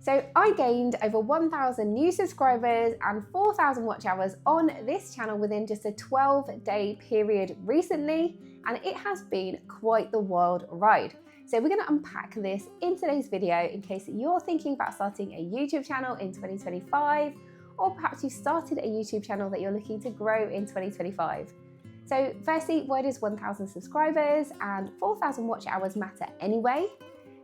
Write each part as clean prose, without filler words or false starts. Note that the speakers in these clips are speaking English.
So I gained over 1,000 new subscribers and 4,000 watch hours on this channel within just a 12-day period recently, and it has been quite the wild ride. So we're going to unpack this in today's video in case you're thinking about starting a YouTube channel in 2025, or perhaps you started a YouTube channel that you're looking to grow in 2025. So firstly, why does 1,000 subscribers and 4,000 watch hours matter anyway?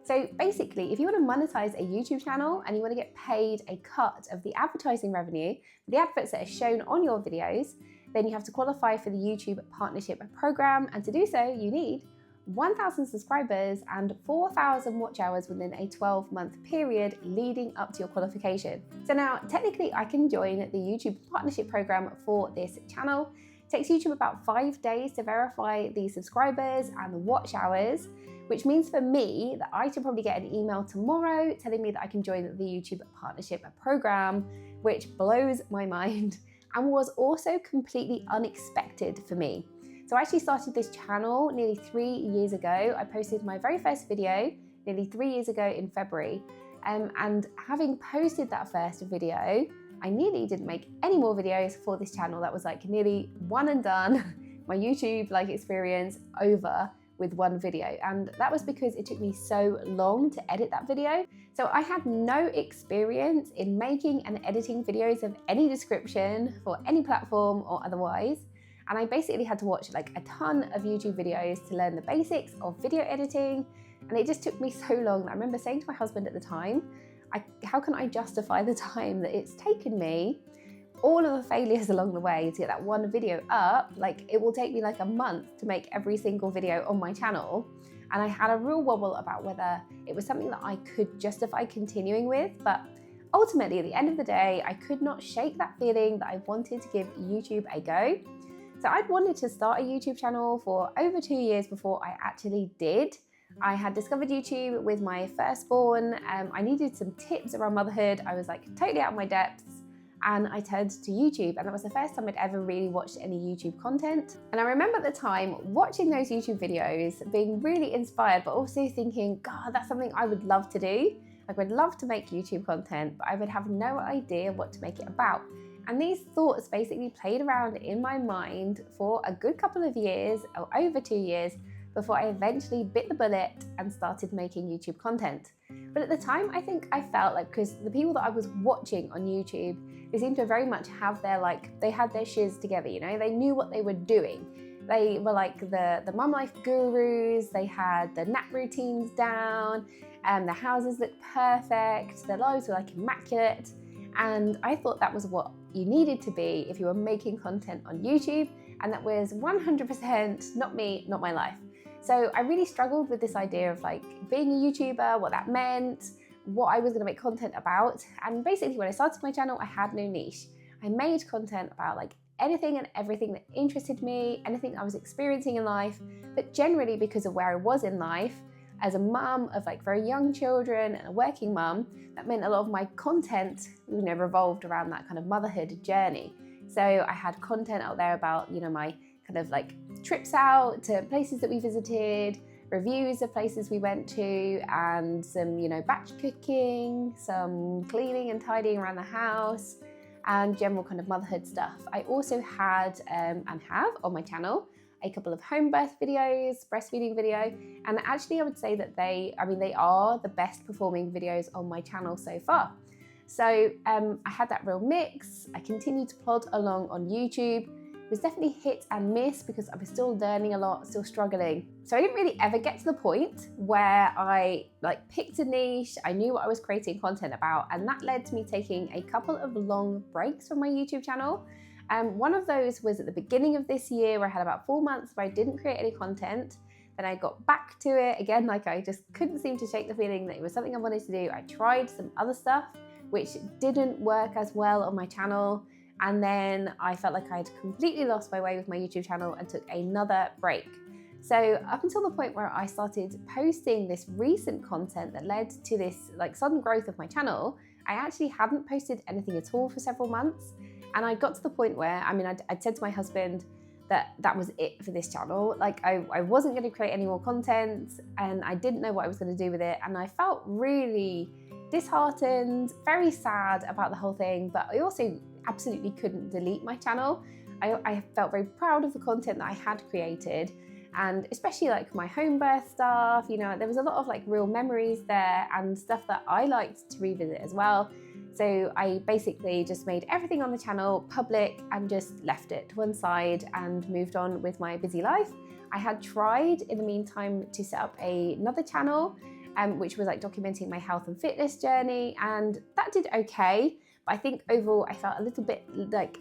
So basically, if you want to monetize a YouTube channel and you want to get paid a cut of the advertising revenue, the adverts that are shown on your videos, then you have to qualify for the YouTube Partnership Program. And to do so, you need 1,000 subscribers and 4,000 watch hours within a 12-month period leading up to your qualification. So now, technically, I can join the YouTube Partnership Program for this channel. It takes YouTube about 5 days to verify the subscribers and the watch hours, which means for me that I should probably get an email tomorrow telling me that I can join the YouTube Partnership Program, which blows my mind and was also completely unexpected for me. So I actually started this channel nearly 3 years ago. I posted my very first video nearly 3 years ago in February. And having posted that first video, I nearly didn't make any more videos for this channel. That was like nearly one and done, my YouTube experience over with one video, and that was because it took me so long to edit that video. So I had no experience in making and editing videos of any description for any platform or otherwise, and I basically had to watch a ton of YouTube videos to learn the basics of video editing, and it just took me so long. I remember saying to my husband at the time, how can I justify the time that it's taken me, all of the failures along the way to get that one video up? It will take me a month to make every single video on my channel. And I had a real wobble about whether it was something that I could justify continuing with. But ultimately, at the end of the day, I could not shake that feeling that I wanted to give YouTube a go. So I'd wanted to start a YouTube channel for over 2 years before I actually did. I had discovered YouTube with my firstborn. I needed some tips around motherhood. I was totally out of my depths. And I turned to YouTube, and that was the first time I'd ever really watched any YouTube content. And I remember at the time watching those YouTube videos, being really inspired, but also thinking, God, that's something I would love to do. I would love to make YouTube content, but I would have no idea what to make it about. And these thoughts basically played around in my mind for a good couple of years, or over 2 years, before I eventually bit the bullet and started making YouTube content. But at the time, I think I felt because the people that I was watching on YouTube, they seemed to very much have their they had their shiz together, they knew what they were doing. They were the mum life gurus, they had the nap routines down, and their houses looked perfect, their lives were immaculate. And I thought that was what you needed to be if you were making content on YouTube, and that was 100% not me, not my life. So I really struggled with this idea of being a YouTuber, what that meant, what I was going to make content about. And basically when I started my channel, I had no niche. I made content about anything and everything that interested me, anything I was experiencing in life, but generally because of where I was in life, as a mum of very young children and a working mum, that meant a lot of my content revolved around that kind of motherhood journey. So I had content out there about, my trips out to places that we visited, reviews of places we went to, and some, batch cooking, some cleaning and tidying around the house, and general kind of motherhood stuff. I also had and have on my channel a couple of home birth videos, breastfeeding video, and actually I would say that they are the best performing videos on my channel so far. So I had that real mix. I continued to plod along on YouTube. It was definitely hit and miss because I was still learning a lot, still struggling. So I didn't really ever get to the point where I picked a niche, I knew what I was creating content about, and that led to me taking a couple of long breaks from my YouTube channel. One of those was at the beginning of this year where I had about 4 months where I didn't create any content. Then I got back to it again, I just couldn't seem to shake the feeling that it was something I wanted to do. I tried some other stuff which didn't work as well on my channel. And then I felt like I'd completely lost my way with my YouTube channel and took another break. So up until the point where I started posting this recent content that led to this sudden growth of my channel, I actually hadn't posted anything at all for several months. And I got to the point where, I'd said to my husband that was it for this channel. I wasn't going to create any more content, and I didn't know what I was going to do with it. And I felt really disheartened, very sad about the whole thing, but I also absolutely couldn't delete my channel. I felt very proud of the content that I had created, and especially like my home birth stuff, you know, there was a lot of like real memories there and stuff that I liked to revisit as well. So I basically just made everything on the channel public and just left it to one side and moved on with my busy life. I had tried in the meantime to set up another channel, which was like documenting my health and fitness journey, and that did okay. But I think overall I felt a little bit like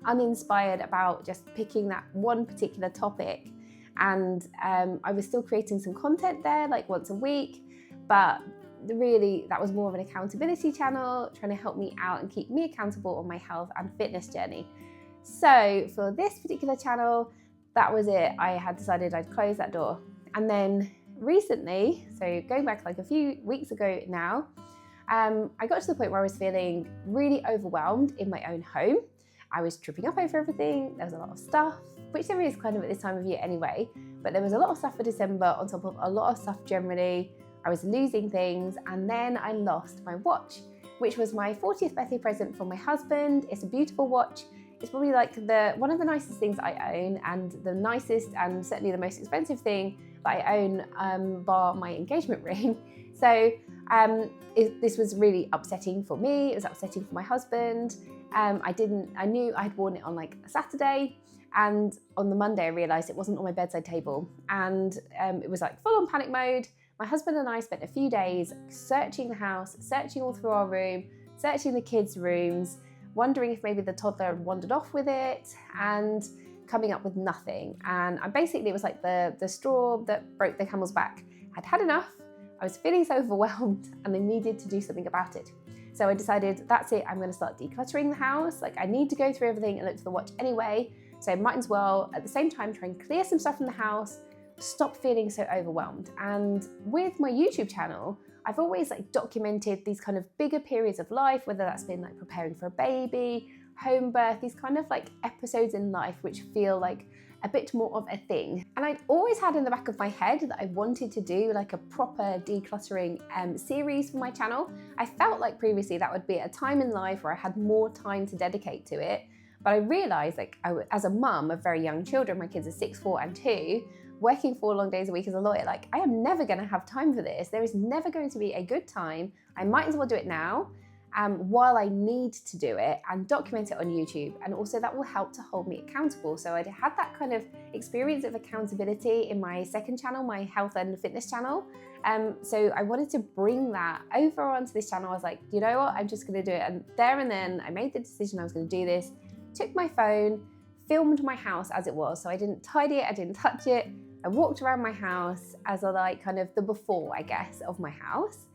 uninspired about just picking that one particular topic. And I was still creating some content there like once a week, but really that was more of an accountability channel trying to help me out and keep me accountable on my health and fitness journey. So for this particular channel, that was it. I had decided I'd close that door. And then recently, so going back like a few weeks ago now, I got to the point where I was feeling really overwhelmed in my own home. I was tripping up over everything. There was a lot of stuff, which there is kind of at this time of year anyway, but there was a lot of stuff for December on top of a lot of stuff generally. I was losing things, and then I lost my watch, which was my 40th birthday present from my husband. It's a beautiful watch. It's probably like one of the nicest things I own, and the nicest and certainly the most expensive thing that I own, bar my engagement ring. So this was really upsetting for me. It was upsetting for my husband. I knew I'd worn it on like a Saturday, and on the Monday I realised it wasn't on my bedside table, and it was like full on panic mode. My husband and I spent a few days searching the house, searching all through our room, searching the kids' rooms, wondering if maybe the toddler had wandered off with it, and coming up with nothing. And basically it was like the straw that broke the camel's back. I'd had enough, I was feeling so overwhelmed, and I needed to do something about it. So I decided, that's it, I'm going to start decluttering the house. Like, I need to go through everything and look for the watch anyway, so I might as well at the same time try and clear some stuff from the house, stop feeling so overwhelmed. And with my YouTube channel, I've always like documented these kind of bigger periods of life, whether that's been like preparing for a baby, home birth, these kind of like episodes in life which feel like a bit more of a thing. And I'd always had in the back of my head that I wanted to do like a proper decluttering series for my channel. I felt like previously that would be a time in life where I had more time to dedicate to it. But I realised, like, as a mum of very young children, my kids are 6, 4 and 2, working 4 long days a week as a lawyer, like, I am never going to have time for this. There is never going to be a good time. I might as well do it now while I need to do it, and document it on YouTube. And also that will help to hold me accountable. So I'd had that kind of experience of accountability in my second channel, my health and fitness channel. So I wanted to bring that over onto this channel. I was like, you know what, I'm just going to do it. And there and then I made the decision I was going to do this. Took my phone, filmed my house as it was. So I didn't tidy it, I didn't touch it. I walked around my house as a like kind of the before, I guess, of my house.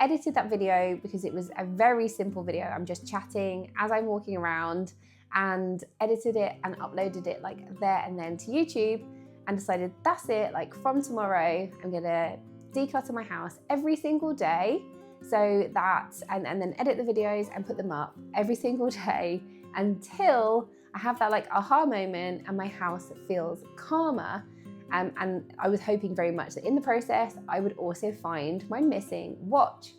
Edited that video because it was a very simple video. I'm just chatting as I'm walking around, and edited it and uploaded it like there and then to YouTube, and decided that's it, like from tomorrow I'm gonna declutter my house every single day, so that and then edit the videos and put them up every single day until I have that like aha moment and my house feels calmer. And I was hoping very much that in the process I would also find my missing watch.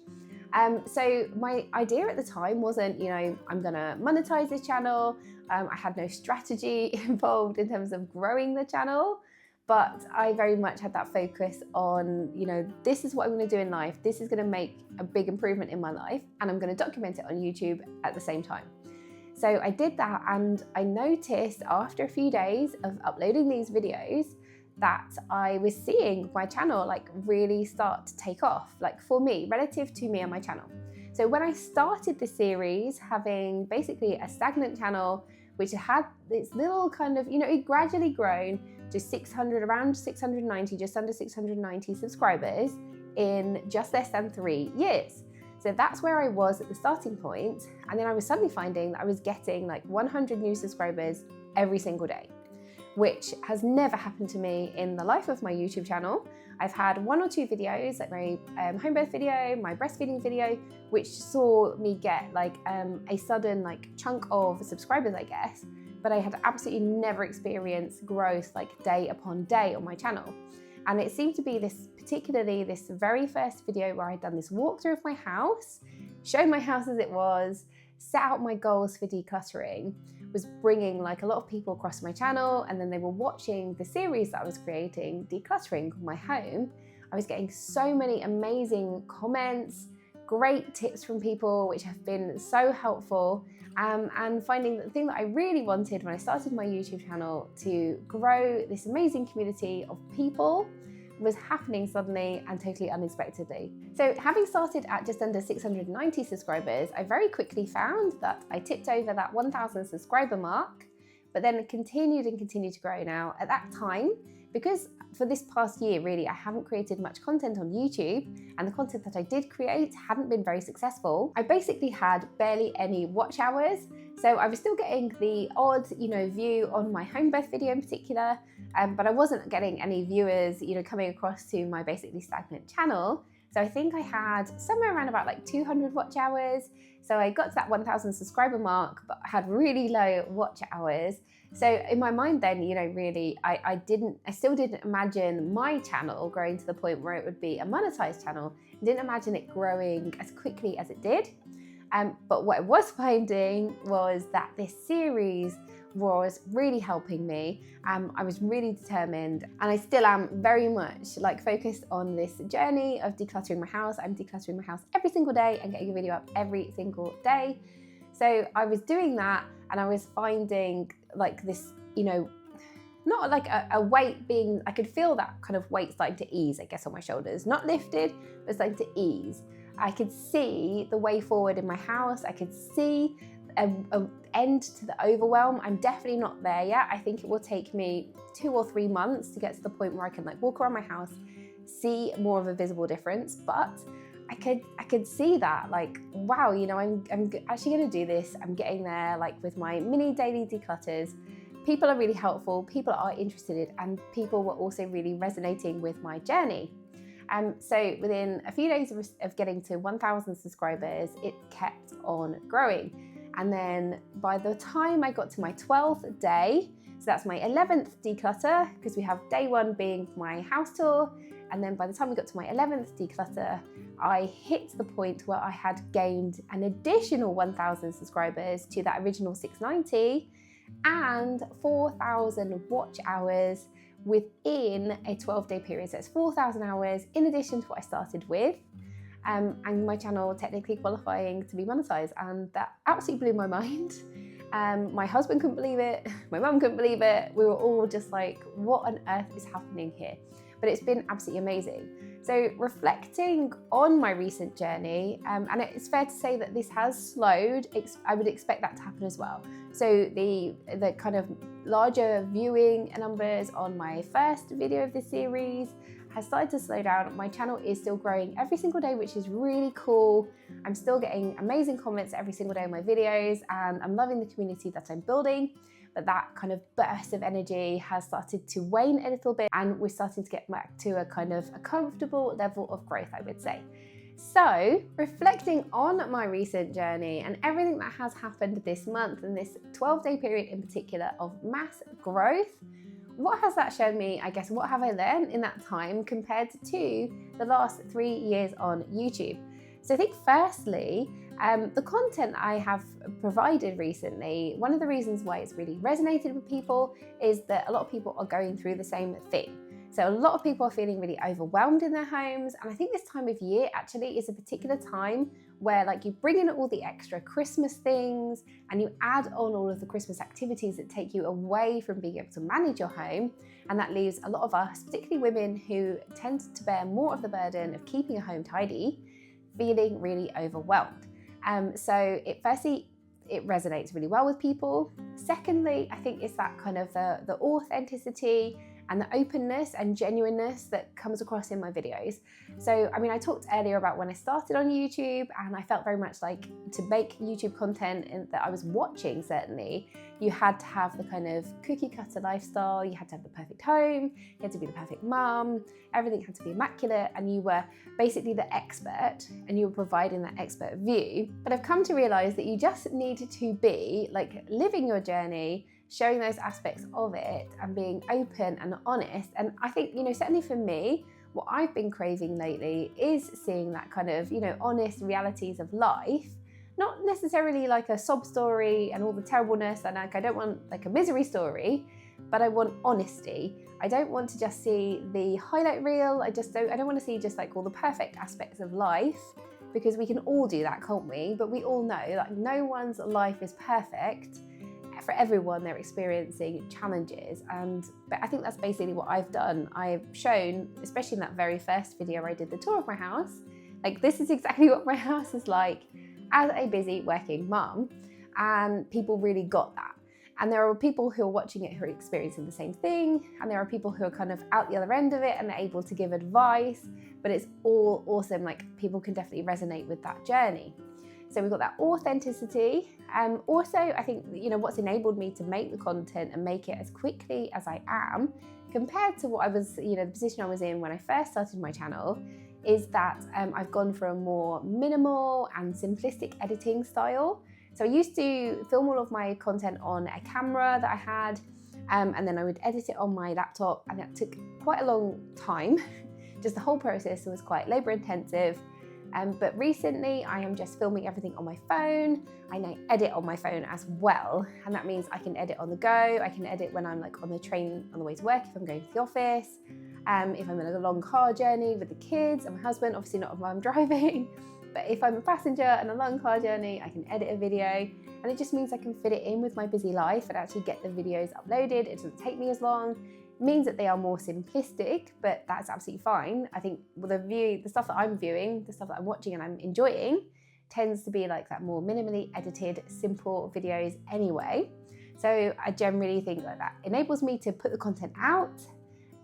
So my idea at the time wasn't, you know, I'm gonna monetize this channel. I had no strategy involved in terms of growing the channel, but I very much had that focus on, you know, this is what I'm gonna do in life. This is gonna make a big improvement in my life, and I'm gonna document it on YouTube at the same time. So I did that, and I noticed after a few days of uploading these videos that I was seeing my channel like really start to take off, like for me, relative to me and my channel. So when I started the series, having basically a stagnant channel, which had this little kind of, you know, it gradually grown to 600, around 690, just under 690 subscribers in just less than 3 years. So that's where I was at the starting point. And then I was suddenly finding that I was getting like 100 new subscribers every single day, which has never happened to me in the life of my YouTube channel. I've had 1 or 2 videos, like my home birth video, my breastfeeding video, which saw me get like a sudden like chunk of subscribers, I guess, but I had absolutely never experienced growth like day upon day on my channel. And it seemed to be particularly this very first video where I'd done this walkthrough of my house, show my house as it was, set out my goals for decluttering, was bringing like a lot of people across my channel, and then they were watching the series that I was creating, decluttering my home. I was getting so many amazing comments, great tips from people, which have been so helpful, and finding the thing that I really wanted when I started my YouTube channel to grow this amazing community of people was happening suddenly and totally unexpectedly. So having started at just under 690 subscribers, I very quickly found that I tipped over that 1,000 subscriber mark, but then continued to grow. Now at that time, because for this past year really I haven't created much content on YouTube, and the content that I did create hadn't been very successful, I basically had barely any watch hours. So I was still getting the odd, view on my home birth video in particular, but I wasn't getting any viewers, coming across to my basically stagnant channel. So I think I had somewhere around about like 200 watch hours. So I got to that 1,000 subscriber mark, but I had really low watch hours. So in my mind then, really, I still didn't imagine my channel growing to the point where it would be a monetized channel. I didn't imagine it growing as quickly as it did. But what I was finding was that this series was really helping me. I was really determined, and I still am very much focused on this journey of decluttering my house. I'm decluttering my house every single day and getting a video up every single day. So I was doing that, and I was finding this, not like a weight being, I could feel that kind of weight starting to ease, I guess, on my shoulders. Not lifted, but starting to ease. I could see the way forward in my house. I could see an end to the overwhelm. I'm definitely not there yet. I think it will take me 2 or 3 months to get to the point where I can walk around my house, see more of a visible difference. But I could see that wow, I'm actually going to do this. I'm getting there with my mini daily declutters. People are really helpful. People are interested, and people were also really resonating with my journey. So within a few days of getting to 1,000 subscribers, it kept on growing. And then by the time I got to my 12th day, so that's my 11th declutter, because we have day 1 being my house tour. And then by the time we got to my 11th declutter, I hit the point where I had gained an additional 1,000 subscribers to that original 690 and 4,000 watch hours within a 12-day period. So it's 4,000 hours in addition to what I started with, and my channel technically qualifying to be monetized, and that absolutely blew my mind. My husband couldn't believe it, my mum couldn't believe it. We were all just like, what on earth is happening here? But it's been absolutely amazing. So reflecting on my recent journey, and it's fair to say that this has slowed, I would expect that to happen as well. So the kind of larger viewing numbers on my first video of this series has started to slow down. My channel is still growing every single day, which is really cool. I'm still getting amazing comments every single day on my videos, and I'm loving the community that I'm building. But that kind of burst of energy has started to wane a little bit, and we're starting to get back to a kind of a comfortable level of growth, I would say. So reflecting on my recent journey and everything that has happened this month and this 12-day period in particular of mass growth, what has that shown me? I guess, what have I learned in that time compared to the last 3 years on YouTube? So I think firstly, the content I have provided recently, one of the reasons why it's really resonated with people is that a lot of people are going through the same thing. So a lot of people are feeling really overwhelmed in their homes, and I think this time of year actually is a particular time where you bring in all the extra Christmas things and you add on all of the Christmas activities that take you away from being able to manage your home, and that leaves a lot of us, particularly women who tend to bear more of the burden of keeping a home tidy, feeling really overwhelmed. So firstly, it resonates really well with people. Secondly, I think it's that kind of the authenticity and the openness and genuineness that comes across in my videos. So, I mean, I talked earlier about when I started on YouTube, and I felt very much like to make YouTube content that I was watching, certainly, you had to have the kind of cookie cutter lifestyle, you had to have the perfect home, you had to be the perfect mum, everything had to be immaculate, and you were basically the expert, and you were providing that expert view. But I've come to realize that you just need to be living your journey, showing those aspects of it and being open and honest. And I think, certainly for me, what I've been craving lately is seeing that kind of, honest realities of life. Not necessarily like a sob story and all the terribleness, and like I don't want like a misery story, but I want honesty. I don't want to just see the highlight reel. I don't want to see just like all the perfect aspects of life, because we can all do that, can't we? But we all know that no one's life is perfect. For everyone, they're experiencing challenges, but I think that's basically what I've done. I've shown, especially in that very first video where I did the tour of my house, like this is exactly what my house is like as a busy working mum, and people really got that. And there are people who are watching it who are experiencing the same thing, and there are people who are kind of out the other end of it and they're able to give advice, but it's all awesome. Like people can definitely resonate with that journey. So we've got that authenticity. Also, I think, what's enabled me to make the content and make it as quickly as I am, compared to what I was, the position I was in when I first started my channel, is that I've gone for a more minimal and simplistic editing style. So I used to film all of my content on a camera that I had, and then I would edit it on my laptop, and that took quite a long time. Just the whole process was quite labor intensive. But recently I am just filming everything on my phone. I now edit on my phone as well. And that means I can edit on the go. I can edit when I'm like on the train on the way to work, if I'm going to the office, if I'm in a long car journey with the kids and my husband, obviously not if I'm driving, but if I'm a passenger and a long car journey, I can edit a video. And it just means I can fit it in with my busy life and actually get the videos uploaded. It doesn't take me as long. Means that they are more simplistic, but that's absolutely fine. I think the stuff that I'm viewing, the stuff that I'm watching and I'm enjoying, tends to be like that more minimally edited, simple videos anyway. So I generally think that enables me to put the content out,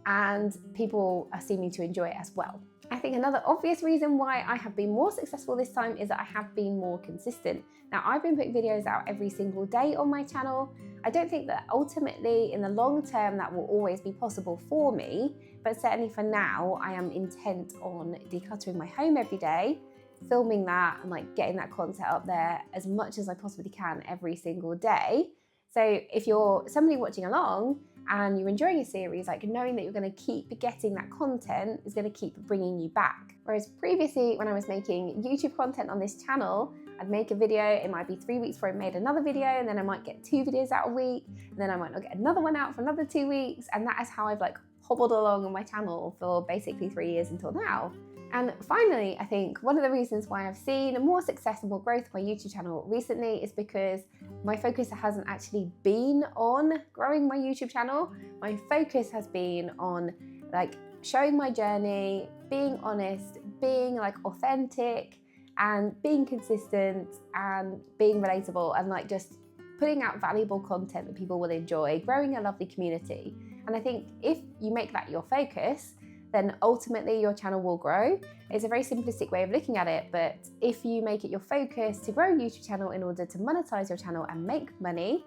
and people are seeming to enjoy it as well. I think another obvious reason why I have been more successful this time is that I have been more consistent. Now, I've been putting videos out every single day on my channel. I don't think that ultimately in the long term that will always be possible for me, but certainly for now, I am intent on decluttering my home every day, filming that and like getting that content up there as much as I possibly can every single day. So if you're somebody watching along and you're enjoying a series, like knowing that you're going to keep getting that content is going to keep bringing you back. Whereas previously, when I was making YouTube content on this channel, I'd make a video, it might be 3 weeks before I made another video, and then I might get 2 videos out a week, and then I might not get another one out for another 2 weeks, and that is how I've like hobbled along on my channel for basically 3 years until now. And finally, I think one of the reasons why I've seen more success and more growth on my YouTube channel recently is because my focus hasn't actually been on growing my YouTube channel. My focus has been on like showing my journey, being honest, being like authentic, and being consistent and being relatable, and like just putting out valuable content that people will enjoy, growing a lovely community. And I think if you make that your focus, then ultimately your channel will grow. It's a very simplistic way of looking at it, but if you make it your focus to grow a YouTube channel in order to monetize your channel and make money,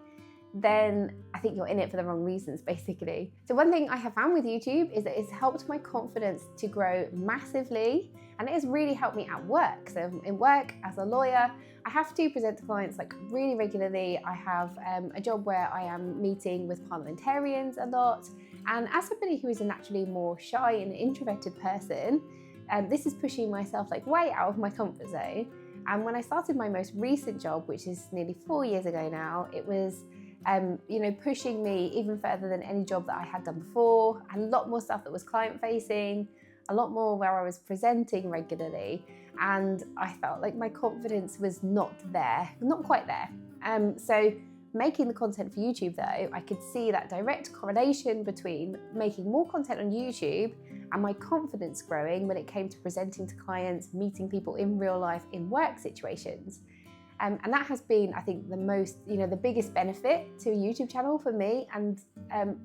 then I think you're in it for the wrong reasons, basically. So one thing I have found with YouTube is that it's helped my confidence to grow massively, and it has really helped me at work. So in work, as a lawyer, I have to present to clients like really regularly. I have a job where I am meeting with parliamentarians a lot, and as somebody who is a naturally more shy and introverted person, this is pushing myself like way out of my comfort zone. And when I started my most recent job, which is nearly 4 years ago now, it was pushing me even further than any job that I had done before. A lot more stuff that was client facing, a lot more where I was presenting regularly, and I felt like my confidence was not quite there. So making the content for YouTube though, I could see that direct correlation between making more content on YouTube and my confidence growing when it came to presenting to clients, meeting people in real life in work situations. And that has been, I think, the biggest benefit to a YouTube channel for me, and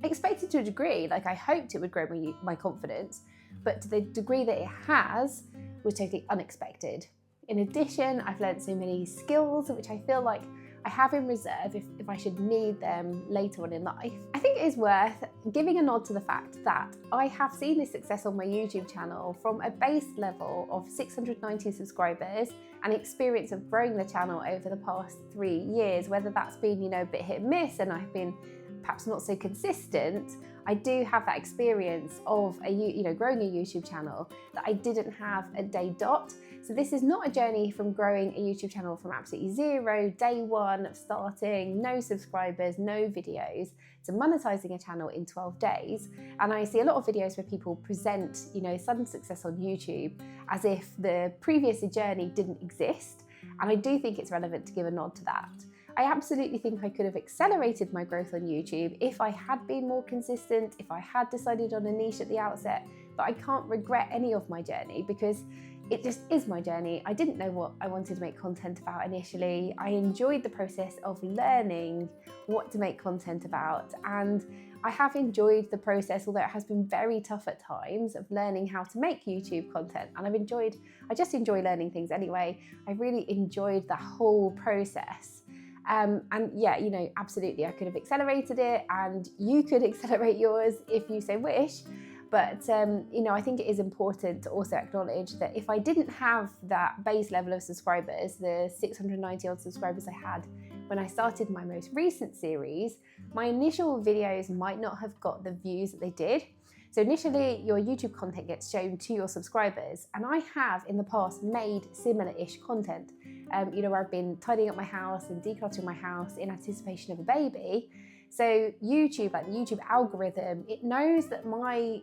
expected to a degree. Like I hoped it would grow my confidence, but to the degree that it has was totally unexpected. In addition, I've learned so many skills which I feel like I have in reserve if I should need them later on in life. I think it is worth giving a nod to the fact that I have seen this success on my YouTube channel from a base level of 690 subscribers and experience of growing the channel over the past 3 years, whether that's been, a bit hit and miss and I've been perhaps not so consistent, I do have that experience of growing a YouTube channel that I didn't have at day dot. So this is not a journey from growing a YouTube channel from absolutely zero, day one of starting, no subscribers, no videos, to monetizing a channel in 12 days. And I see a lot of videos where people present, sudden success on YouTube as if the previous journey didn't exist. And I do think it's relevant to give a nod to that. I absolutely think I could have accelerated my growth on YouTube if I had been more consistent, if I had decided on a niche at the outset, but I can't regret any of my journey because it just is my journey. I didn't know what I wanted to make content about initially. I enjoyed the process of learning what to make content about, and I have enjoyed the process, although it has been very tough at times, of learning how to make YouTube content. And I just enjoy learning things anyway. I really enjoyed the whole process. And yeah, absolutely, I could have accelerated it, and you could accelerate yours if you so wish. But, I think it is important to also acknowledge that if I didn't have that base level of subscribers, the 690 odd subscribers I had when I started my most recent series, my initial videos might not have got the views that they did. So initially, your YouTube content gets shown to your subscribers, and I have in the past made similar-ish content, where I've been tidying up my house and decluttering my house in anticipation of a baby. So YouTube, like the YouTube algorithm, it knows that my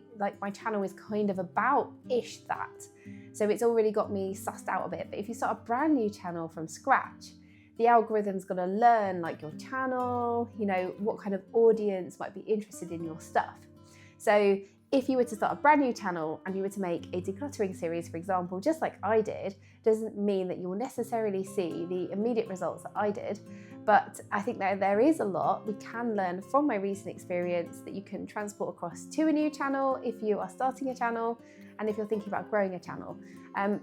channel is kind of about-ish that. So it's already got me sussed out a bit. But if you start a brand new channel from scratch, the algorithm's going to learn your channel, what kind of audience might be interested in your stuff. So if you were to start a brand new channel and you were to make a decluttering series, for example, just like I did, doesn't mean that you will necessarily see the immediate results that I did. But I think that there is a lot we can learn from my recent experience that you can transport across to a new channel if you are starting a channel and if you're thinking about growing a channel.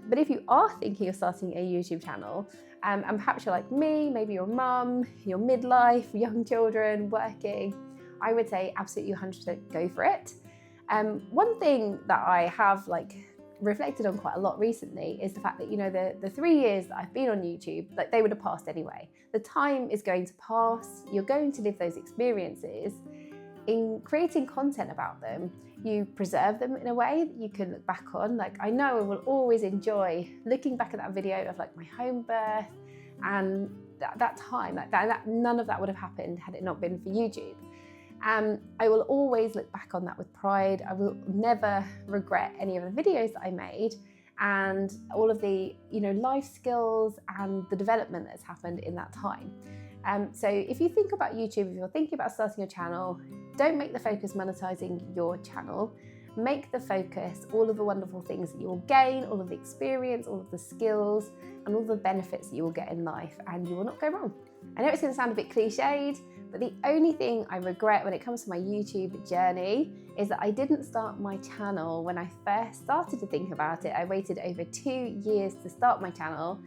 But if you are thinking of starting a YouTube channel, and perhaps you're like me, maybe your mum, you're midlife, young children, working, I would say absolutely 100% go for it. One thing that I have reflected on quite a lot recently is the fact that the 3 years that I've been on YouTube, they would have passed anyway. The time is going to pass. You're going to live those experiences. In creating content about them, you preserve them in a way that you can look back on. I know I will always enjoy looking back at that video of my home birth and that time. None of that would have happened had it not been for YouTube. I will always look back on that with pride. I will never regret any of the videos that I made and all of the life skills and the development that's happened in that time. So if you think about YouTube, if you're thinking about starting a channel, don't make the focus monetizing your channel. Make the focus all of the wonderful things that you will gain, all of the experience, all of the skills, and all the benefits that you will get in life, and you will not go wrong. I know it's going to sound a bit cliched, but the only thing I regret when it comes to my YouTube journey is that I didn't start my channel when I first started to think about it. I waited over 2 years to start my channel.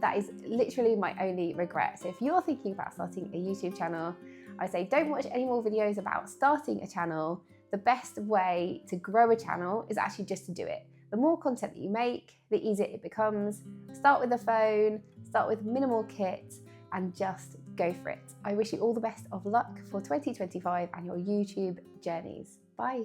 That is literally my only regret. So if you're thinking about starting a YouTube channel, I say don't watch any more videos about starting a channel. The best way to grow a channel is actually just to do it. The more content that you make, the easier it becomes. Start with a phone, start with minimal kit, and just go for it. I wish you all the best of luck for 2025 and your YouTube journeys. Bye.